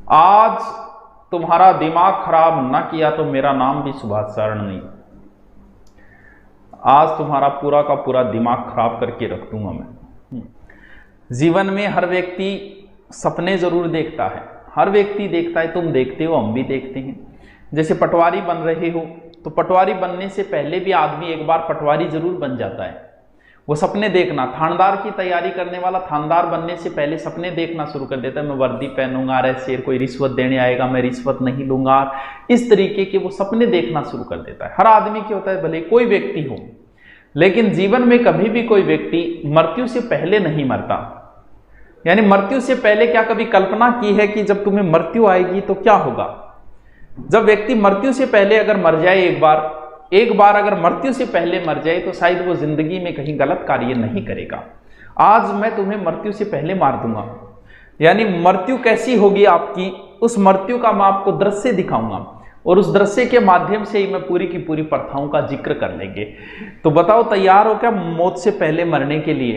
आज तुम्हारा दिमाग खराब न किया तो मेरा नाम भी सुभाष शरण नहीं। आज तुम्हारा पूरा का पूरा दिमाग खराब करके रख दूंगा मैं। जीवन में हर व्यक्ति सपने जरूर देखता है, हर व्यक्ति देखता है, तुम देखते हो, हम भी देखते हैं। जैसे पटवारी बन रहे हो तो पटवारी बनने से पहले भी आदमी एक बार पटवारी जरूर बन जाता है। वो सपने देखना, थानेदार की तैयारी करने वाला थानेदार बनने से पहले सपने देखना शुरू कर देता है। मैं वर्दी पहनूंगा, शेर कोई रिश्वत देने आएगा, मैं रिश्वत नहीं लूंगा। इस तरीके के वो सपने देखना शुरू कर देता है। हर आदमी के होता है, भले कोई व्यक्ति हो। लेकिन जीवन में कभी भी कोई व्यक्ति मृत्यु से पहले नहीं मरता। यानी मृत्यु से पहले क्या कभी कल्पना की है कि जब तुम्हें मृत्यु आएगी तो क्या होगा? जब व्यक्ति मृत्यु से पहले अगर मर जाए, एक बार अगर मृत्यु से पहले मर जाए तो शायद वो जिंदगी में कहीं गलत कार्य नहीं करेगा। आज मैं तुम्हें मृत्यु से पहले मार दूंगा। यानी मृत्यु कैसी होगी आपकी, उस मृत्यु का मैं आपको दृश्य दिखाऊंगा और उस दृश्य के माध्यम से ही मैं पूरी की पूरी प्रथाओं का जिक्र कर लेंगे। तो बताओ, तैयार हो क्या मौत से पहले मरने के लिए?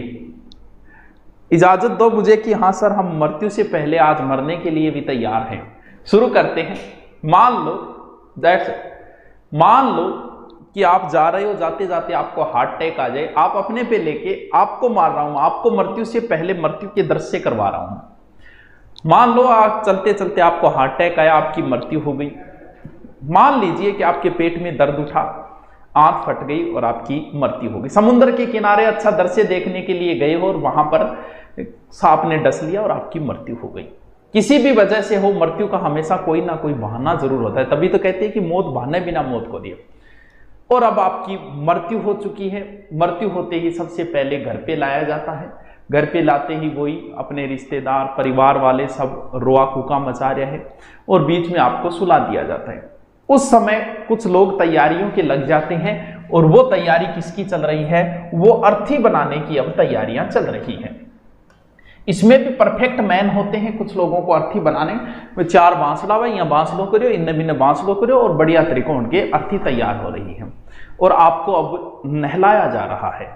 इजाजत दो मुझे कि हाँ सर, हम मृत्यु से पहले आज मरने के लिए भी तैयार हैं। शुरू करते हैं। मान लो कि आप जा रहे हो, जाते जाते आपको हार्ट अटैक आ जाए, आप अपने पे लेके आपको मार रहा हूं, आपको मृत्यु से पहले मृत्यु के दृश्य करवा रहा हूं। मान लो आप चलते चलते आपको हार्ट अटैक आया, आपकी मृत्यु हो गई। मान लीजिए कि आपके पेट में दर्द उठा, आंत फट गई और आपकी मृत्यु हो गई। समुद्र के किनारे अच्छा दृश्य देखने के लिए गए हो और वहां पर सांप ने डस लिया और आपकी मृत्यु हो गई। किसी भी वजह से हो, मृत्यु का हमेशा कोई ना कोई बहाना जरूर होता है। तभी तो कहते हैं कि मौत बहाने बिना मौत को दिए। और अब आपकी मृत्यु हो चुकी है। मृत्यु होते ही सबसे पहले घर पे लाया जाता है। घर पे लाते ही वही अपने रिश्तेदार, परिवार वाले सब रोआ कूका मचा रहे हैं और बीच में आपको सुला दिया जाता है। उस समय कुछ लोग तैयारियों के लग जाते हैं और वो तैयारी किसकी चल रही है? वो अर्थी बनाने की अब तैयारियां चल रही हैं। इसमें भी परफेक्ट मैन होते हैं कुछ लोगों को अर्थी बनाने में। 4 बांस लावा, या बांस लो करो, इन्ने बिन्ने बांस लो करो और बढ़िया तरीकों उनके अर्थी तैयार हो रही है। और आपको अब नहलाया जा रहा है।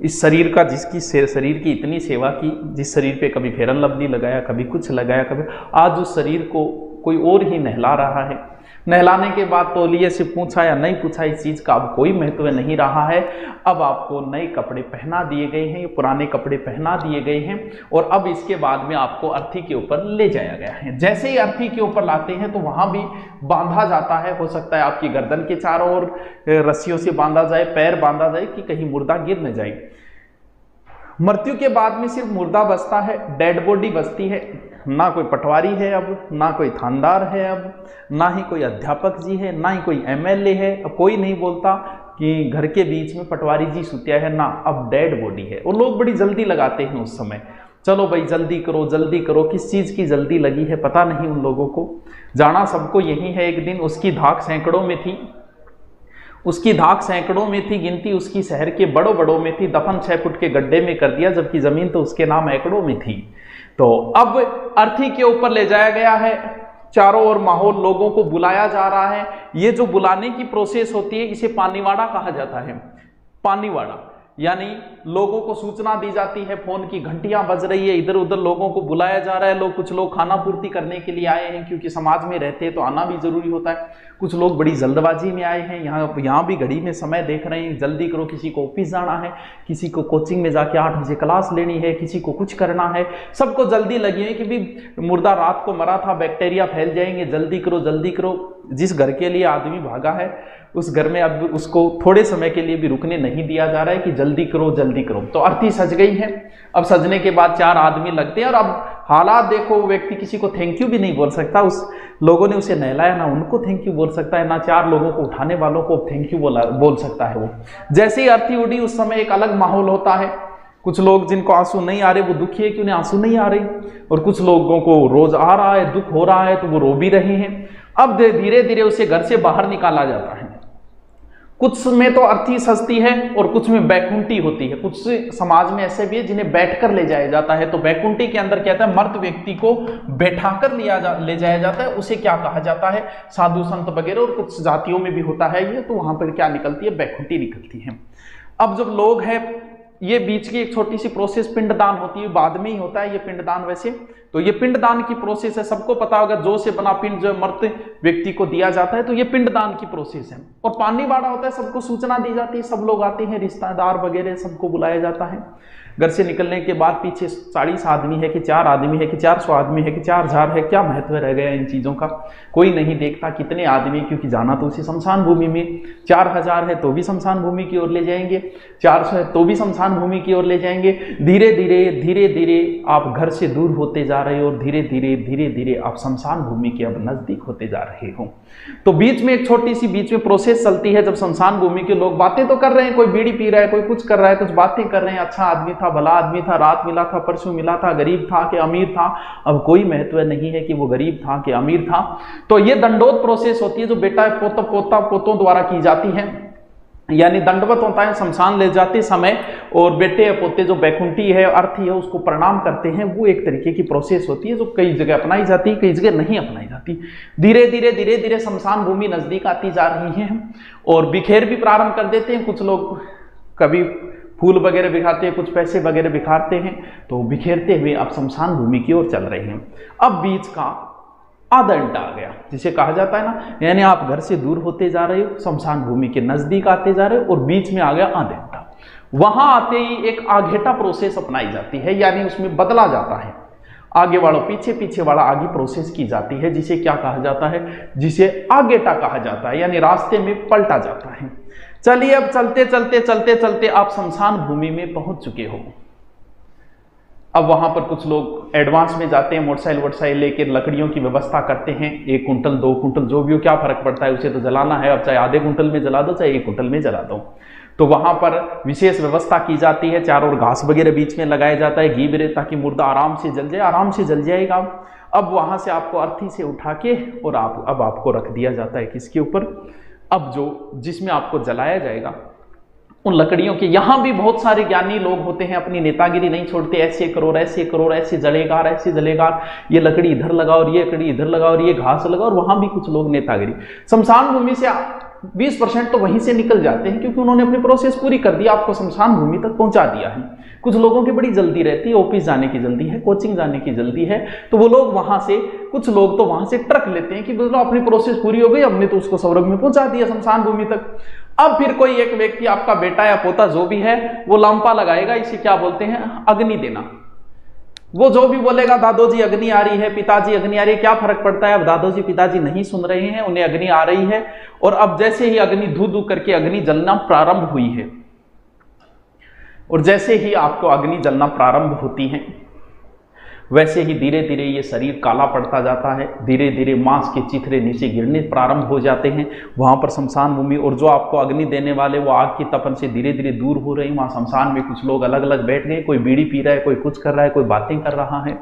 इस शरीर का, जिसकी शरीर की इतनी सेवा की, जिस शरीर पे कभी फेरन लवली लगाया, कभी कुछ लगाया, कभी, आज उस शरीर को कोई और ही नहला रहा है। नहलाने के बाद तौलिए से पूछा या नहीं पूछा, इस चीज का अब कोई महत्व नहीं रहा है। अब आपको नए कपड़े पहना दिए गए हैं, पुराने कपड़े पहना दिए गए हैं और अब इसके बाद में आपको अर्थी के ऊपर ले जाया गया है। जैसे ही अर्थी के ऊपर लाते हैं तो वहां भी बांधा जाता है। हो सकता है आपकी गर्दन के चारों ओर रस्सियों से बांधा जाए, पैर बांधा जाए कि कहीं मुर्दा गिर न जाए। मृत्यु के बाद में सिर्फ मुर्दा बचता है, डेड बॉडी बचती है। ना कोई पटवारी है अब, ना कोई थानेदार है अब, ना ही कोई अध्यापक जी है, ना ही कोई एमएलए है। अब कोई नहीं बोलता कि घर के बीच में पटवारी जी सुतिया है, ना, अब डेड बॉडी है। और लोग बड़ी जल्दी लगाते हैं उस समय, चलो भाई जल्दी करो जल्दी करो। किस चीज की जल्दी लगी है पता नहीं उन लोगों को। जाना सबको यही है एक दिन। उसकी धाक सैकड़ों में थी, उसकी धाक सैकड़ों में थी, गिनती उसकी शहर के बड़ों बड़ों में थी। दफन 6 फुट के गड्ढे में कर दिया, जबकि जमीन तो उसके नाम एकड़ों में थी। तो अब अर्थी के ऊपर ले जाया गया है। चारों ओर माहौल, लोगों को बुलाया जा रहा है। ये जो बुलाने की प्रोसेस होती है, इसे पानीवाड़ा कहा जाता है। पानीवाड़ा यानी लोगों को सूचना दी जाती है, फोन की घंटियां बज रही है, इधर उधर लोगों को बुलाया जा रहा है। कुछ लोग खाना पूर्ति करने के लिए आए हैं, क्योंकि समाज में रहते हैं तो आना भी जरूरी होता है। कुछ लोग बड़ी जल्दबाजी में आए हैं, यहाँ भी घड़ी में समय देख रहे हैं, जल्दी करो। किसी को ऑफिस जाना है, किसी को कोचिंग में जाके 8 बजे क्लास लेनी है, किसी को कुछ करना है। सबको जल्दी लगी है कि भी मुर्दा रात को मरा था, बैक्टीरिया फैल जाएंगे, जल्दी करो जल्दी करो। जिस घर के लिए आदमी भागा है उस घर में अब उसको थोड़े समय के लिए भी रुकने नहीं दिया जा रहा है कि जल्दी करो जल्दी करो। तो अर्थी सज गई है। अब सजने के बाद 4 आदमी लगते हैं और अब हालात देखो, वो व्यक्ति किसी को थैंक यू भी नहीं बोल सकता। उस लोगों ने उसे नहलाया, ना उनको थैंक यू बोल सकता है, ना 4 लोगों को उठाने वालों को थैंक यू बोल सकता है वो। जैसे ही अर्थी उड़ी उस समय एक अलग माहौल होता है। कुछ लोग जिनको आंसू नहीं आ रहे वो दुखी है कि उन्हें आंसू नहीं आ रहे, और कुछ लोगों को रोज आ रहा है, दुख हो रहा है तो वो रो भी रहे हैं। अब धीरे धीरे उसे घर से बाहर निकाला जाता है। कुछ में तो अर्थी सजती है और कुछ में बैकुंठी होती है। कुछ समाज में ऐसे भी है जिन्हें बैठकर ले जाया जाता है। तो बैकुंठी के अंदर क्या था, मर्द व्यक्ति को बैठाकर ले जाया जाता है। उसे क्या कहा जाता है, साधु संत वगैरह, और कुछ जातियों में भी होता है ये। तो वहां पर क्या निकलती है, बैकुंठी निकलती है। अब जब लोग हैं ये बीच की एक छोटी सी प्रोसेस पिंडदान होती है, बाद में ही होता है ये पिंडदान वैसे। तो ये पिंडदान की प्रोसेस है, सबको पता होगा, जौ से बना पिंड जो मृत व्यक्ति को दिया जाता है, तो ये पिंडदान की प्रोसेस है। और पानी बाड़ा होता है, सबको सूचना दी जाती है, सब लोग आते हैं, रिश्तेदार वगैरह सबको बुलाया जाता है। घर से निकलने के बाद पीछे 40 आदमी है कि 4 आदमी है कि 400 आदमी है कि 4000 है, क्या महत्व रह गया इन चीज़ों का, कोई नहीं देखता कितने आदमी, क्योंकि जाना तो उसी शमशान भूमि में। 4000 है तो भी शमशान भूमि की ओर ले जाएंगे, 400 है तो भी शमशान भूमि की ओर ले जाएंगे। धीरे धीरे आप घर से दूर होते जा रहे हो और धीरे धीरे आप शमशान भूमि के अब नजदीक होते जा रहे हो। तो बीच में एक छोटी सी बीच में प्रोसेस चलती है, जब शमशान भूमि के लोग बातें तो कर रहे हैं, कोई बीड़ी पी रहा है, कोई कुछ कर रहा है, कुछ बातें कर रहे हैं, अच्छा आदमी था, भला आदमी था, रात मिला था, परसों मिला था, गरीब था कि अमीर था, अब कोई महत्व नहीं है कि वो गरीब था कि अमीर था। तो ये दंडोत प्रोसेस होती है जो बेटा पोतों द्वारा की जाती है, यानी दंडवत होता है शमशान ले जाते समय, और बेटे या पोते जो बैकुंठी है, अर्थी है, उसको प्रणाम करते हैं। वो एक तरीके की प्रोसेस होती है जो कई जगह अपनाई जाती है, कई जगह नहीं अपनाई जाती। धीरे धीरे शमशान भूमि नजदीक आती जा रही है और बिखेर भी प्रारंभ कर देते हैं। कुछ लोग कभी फूल वगैरह बिखारते हैं, कुछ पैसे वगैरह बिखारते हैं, तो बिखेरते हुए आप शमशान भूमि की ओर चल रहे हैं। अब बीच का आधा घंटा आ गया, जिसे कहा जाता है ना, यानी आप घर से दूर होते जा रहे हो, शमशान भूमि के नजदीक आते जा रहे हो, और बीच में आ गया आधा घंटा। वहां आते ही एक आघेटा प्रोसेस अपनाई जाती है, यानी उसमें बदला जाता है, आगे वालों पीछे वाला आगे प्रोसेस की जाती है, जिसे क्या कहा जाता है, जिसे आगेटा कहा जाता है, यानी रास्ते में पलटा जाता है। चलिए अब चलते आप शमशान भूमि में पहुंच चुके हो। अब वहां पर कुछ लोग एडवांस में जाते हैं, मोटरसाइकिल लेकर लकड़ियों की व्यवस्था करते हैं, 1 कुंटल 2 कुंटल जो भी हो, क्या फर्क पड़ता है, उसे तो जलाना है, अब चाहे आधे कुंटल में जला दो चाहे 1 कुंटल में जला दो। तो वहां पर विशेष व्यवस्था की जाती है, चारों ओर घास वगैरह बीच में लगाया जाता है, घी बिरे, ताकि मुर्दा आराम से जल जाए, आराम से जल जाएगा। अब वहां से आपको अर्थी से उठा के और अब आपको रख दिया जाता है किसके ऊपर, अब जो जिसमें आपको जलाया जाएगा उन लकड़ियों के। यहां भी बहुत सारे ज्ञानी लोग होते हैं, अपनी नेतागिरी नहीं छोड़ते, ऐसे करो ऐसे जलेगा, ये लकड़ी इधर लगाओ और ये लकड़ी इधर लगाओ और ये घास लगाओ, और वहां भी कुछ लोग नेतागिरी। शमशान भूमि से 20% तो वहीं से निकल जाते हैं, क्योंकि उन्होंने अपनी प्रोसेस पूरी कर दी, आपको शमशान भूमि तक पहुंचा दिया है। कुछ लोगों की बड़ी जल्दी रहती है, ऑफिस जाने की जल्दी है, कोचिंग जाने की जल्दी है, तो वो लोग वहां से, कुछ लोग तो वहां से ट्रक लेते हैं कि बोलो अपनी प्रोसेस पूरी हो गई, हमने तो उसको स्वर्ग में पहुंचा दिया, शमशान भूमि तक। अब फिर कोई एक व्यक्ति, आपका बेटा या पोता जो भी है, वो लांपा लगाएगा, इसे क्या बोलते हैं, अग्नि देना। वो जो भी बोलेगा, दादोजी अग्नि आ रही है, पिताजी अग्नि आ रही है, क्या फर्क पड़ता है, अब दादोजी पिताजी नहीं सुन रहे हैं, उन्हें अग्नि आ रही है। और अब जैसे ही अग्नि धू धू करके अग्नि जलना प्रारंभ हुई है, और जैसे ही आपको अग्नि जलना प्रारंभ होती है, वैसे ही धीरे धीरे ये शरीर काला पड़ता जाता है, धीरे धीरे मांस के चिथड़े नीचे गिरने प्रारंभ हो जाते हैं। वहां पर शमशान भूमि, और जो आपको अग्नि देने वाले वो आग की तपन से धीरे धीरे दूर हो रहे हैं। वहां शमशान में कुछ लोग अलग अलग बैठ गए, कोई बीड़ी पी रहा है, कोई कुछ कर रहा है, कोई बातें कर रहा है।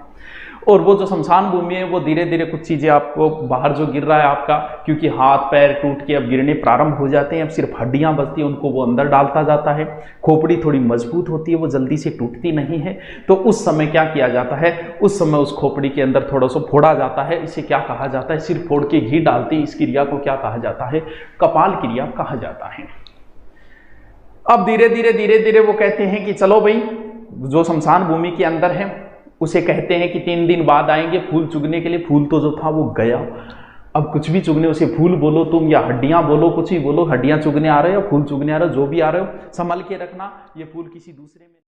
और वो जो शमशान भूमि है, वो धीरे धीरे कुछ चीजें आपको बाहर जो गिर रहा है आपका, क्योंकि हाथ पैर टूट के अब गिरने प्रारंभ हो जाते हैं, अब सिर्फ हड्डियां बचती हैं, उनको वो अंदर डालता जाता है। खोपड़ी थोड़ी मजबूत होती है, वो जल्दी से टूटती नहीं है, तो उस समय क्या किया जाता है, उस समय उस खोपड़ी के अंदर थोड़ा सा फोड़ा जाता है। इसे क्या कहा जाता है, सिर्फ फोड़ के घी डालते, इस क्रिया को क्या कहा जाता है, कपाल क्रिया कहा जाता है। अब धीरे धीरे वो कहते हैं कि चलो भाई, जो शमशान भूमि के अंदर है उसे कहते हैं कि 3 दिन बाद आएंगे फूल चुगने के लिए। फूल तो जो था वो गया, अब कुछ भी चुगने, उसे फूल बोलो तुम या हड्डियां बोलो, कुछ ही बोलो, हड्डियां चुगने आ रहे हो, फूल चुगने आ रहे हो, जो भी आ रहे हो, संभल के रखना, ये फूल किसी दूसरे में